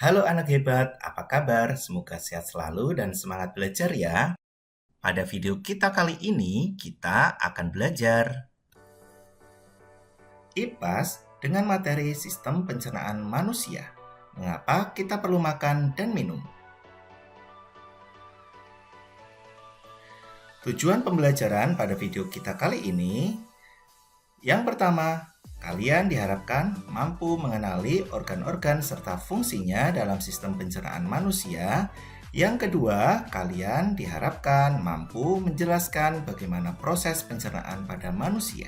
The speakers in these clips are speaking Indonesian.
Halo anak hebat, apa kabar? Semoga sehat selalu dan semangat belajar ya. Pada video kita kali ini, kita akan belajar IPAS dengan materi sistem pencernaan manusia. Mengapa kita perlu makan dan minum? Tujuan pembelajaran pada video kita kali ini, yang pertama, kalian diharapkan mampu mengenali organ-organ serta fungsinya dalam sistem pencernaan manusia. Yang kedua, kalian diharapkan mampu menjelaskan bagaimana proses pencernaan pada manusia.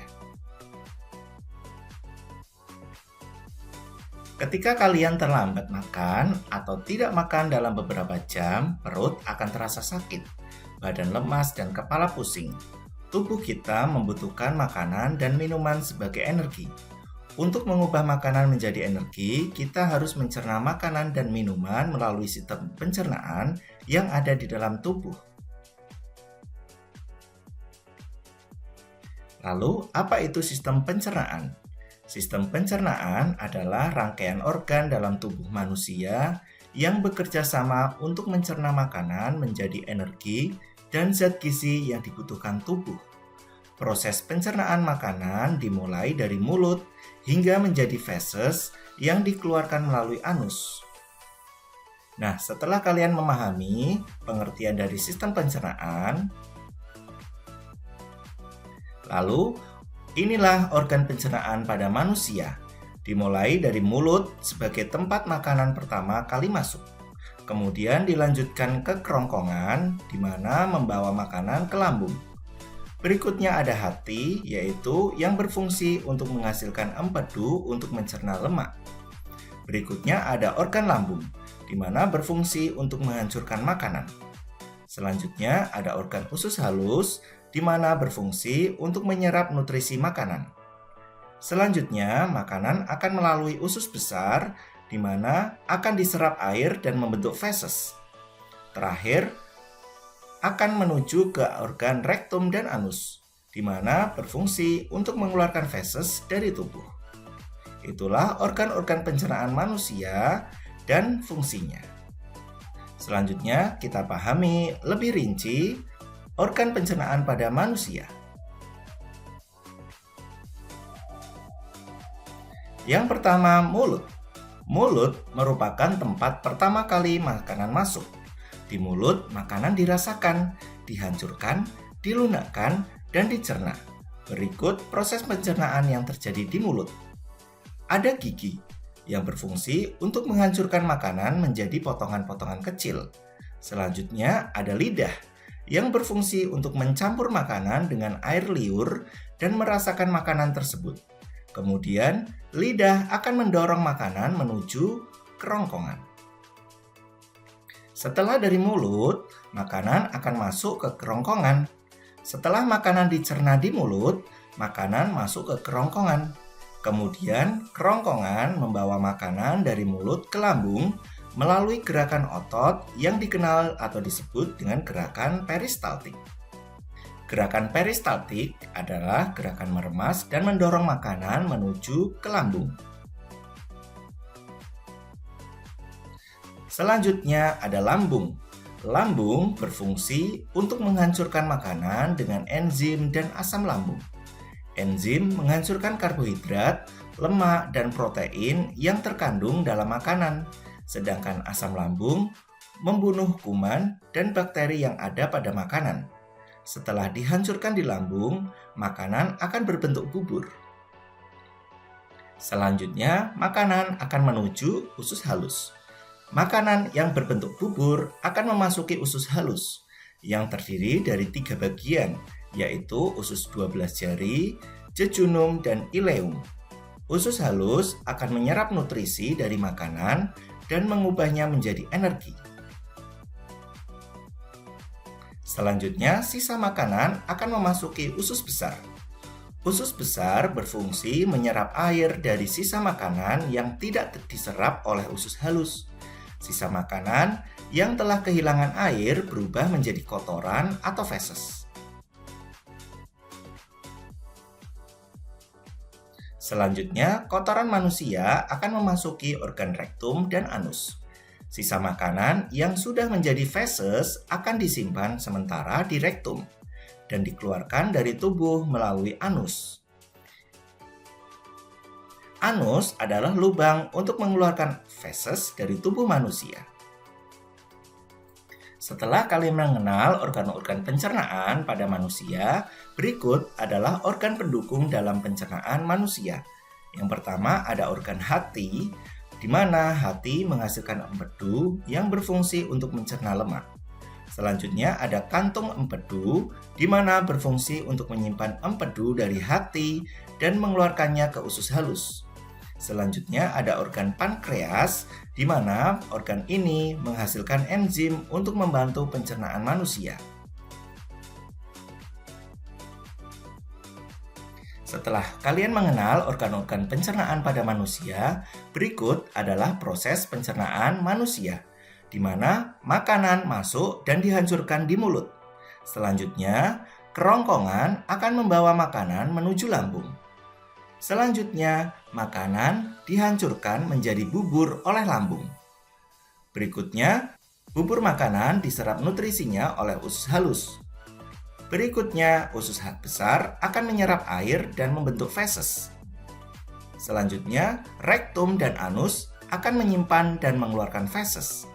Ketika kalian terlambat makan atau tidak makan dalam beberapa jam, perut akan terasa sakit, badan lemas dan kepala pusing. Tubuh kita membutuhkan makanan dan minuman sebagai energi. Untuk mengubah makanan menjadi energi, kita harus mencerna makanan dan minuman melalui sistem pencernaan yang ada di dalam tubuh. Lalu, apa itu sistem pencernaan? Sistem pencernaan adalah rangkaian organ dalam tubuh manusia yang bekerja sama untuk mencerna makanan menjadi energi dan zat gizi yang dibutuhkan tubuh. Proses pencernaan makanan dimulai dari mulut hingga menjadi feses yang dikeluarkan melalui anus. Nah, setelah kalian memahami pengertian dari sistem pencernaan, lalu inilah organ pencernaan pada manusia. Dimulai dari mulut sebagai tempat makanan pertama kali masuk. Kemudian dilanjutkan ke kerongkongan, di mana membawa makanan ke lambung. Berikutnya ada hati, yaitu yang berfungsi untuk menghasilkan empedu untuk mencerna lemak. Berikutnya ada organ lambung, di mana berfungsi untuk menghancurkan makanan. Selanjutnya ada organ usus halus, di mana berfungsi untuk menyerap nutrisi makanan. Selanjutnya, makanan akan melalui usus besar, di mana akan diserap air dan membentuk feses. Terakhir, akan menuju ke organ rektum dan anus, di mana berfungsi untuk mengeluarkan feses dari tubuh. Itulah organ-organ pencernaan manusia dan fungsinya. Selanjutnya, kita pahami lebih rinci organ pencernaan pada manusia. Yang pertama, mulut. Mulut merupakan tempat pertama kali makanan masuk. Di mulut, makanan dirasakan, dihancurkan, dilunakkan, dan dicerna. Berikut proses pencernaan yang terjadi di mulut. Ada gigi yang berfungsi untuk menghancurkan makanan menjadi potongan-potongan kecil. Selanjutnya ada lidah yang berfungsi untuk mencampur makanan dengan air liur dan merasakan makanan tersebut. Kemudian, lidah akan mendorong makanan menuju kerongkongan. Setelah dari mulut, makanan akan masuk ke kerongkongan. Setelah makanan dicerna di mulut, makanan masuk ke kerongkongan. Kemudian, kerongkongan membawa makanan dari mulut ke lambung melalui gerakan otot yang dikenal atau disebut dengan gerakan peristaltik. Gerakan peristaltik adalah gerakan meremas dan mendorong makanan menuju ke lambung. Selanjutnya ada lambung. Lambung berfungsi untuk menghancurkan makanan dengan enzim dan asam lambung. Enzim menghancurkan karbohidrat, lemak, dan protein yang terkandung dalam makanan, sedangkan asam lambung membunuh kuman dan bakteri yang ada pada makanan. Setelah dihancurkan di lambung, makanan akan berbentuk bubur. Selanjutnya, makanan akan menuju usus halus. Makanan yang berbentuk bubur akan memasuki usus halus yang terdiri dari 3 bagian, yaitu usus 12 jari, jejunum, dan ileum. Usus halus akan menyerap nutrisi dari makanan dan mengubahnya menjadi energi. Selanjutnya, sisa makanan akan memasuki usus besar. Usus besar berfungsi menyerap air dari sisa makanan yang tidak diserap oleh usus halus. Sisa makanan yang telah kehilangan air berubah menjadi kotoran atau feses. Selanjutnya, kotoran manusia akan memasuki organ rektum dan anus. Sisa makanan yang sudah menjadi feses akan disimpan sementara di rektum dan dikeluarkan dari tubuh melalui anus. Anus adalah lubang untuk mengeluarkan feses dari tubuh manusia. Setelah kalian mengenal organ-organ pencernaan pada manusia, berikut adalah organ pendukung dalam pencernaan manusia. Yang pertama ada organ hati, di mana hati menghasilkan empedu yang berfungsi untuk mencerna lemak. Selanjutnya ada kantung empedu, di mana berfungsi untuk menyimpan empedu dari hati dan mengeluarkannya ke usus halus. Selanjutnya ada organ pankreas, di mana organ ini menghasilkan enzim untuk membantu pencernaan manusia. Setelah kalian mengenal organ-organ pencernaan pada manusia, berikut adalah proses pencernaan manusia, di mana makanan masuk dan dihancurkan di mulut. Selanjutnya, kerongkongan akan membawa makanan menuju lambung. Selanjutnya, makanan dihancurkan menjadi bubur oleh lambung. Berikutnya, bubur makanan diserap nutrisinya oleh usus halus. Berikutnya, usus besar akan menyerap air dan membentuk feses. Selanjutnya, rektum dan anus akan menyimpan dan mengeluarkan feses.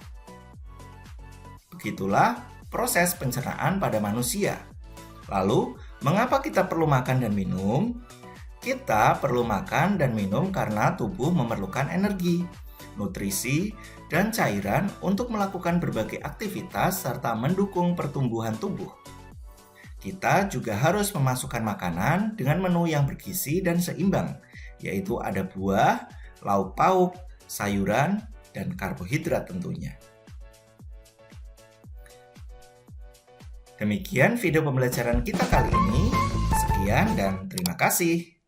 Begitulah proses pencernaan pada manusia. Lalu, mengapa kita perlu makan dan minum? Kita perlu makan dan minum karena tubuh memerlukan energi, nutrisi, dan cairan untuk melakukan berbagai aktivitas serta mendukung pertumbuhan tubuh. Kita juga harus memasukkan makanan dengan menu yang bergizi dan seimbang, yaitu ada buah, lauk pauk, sayuran, dan karbohidrat tentunya. Demikian video pembelajaran kita kali ini. Sekian dan terima kasih.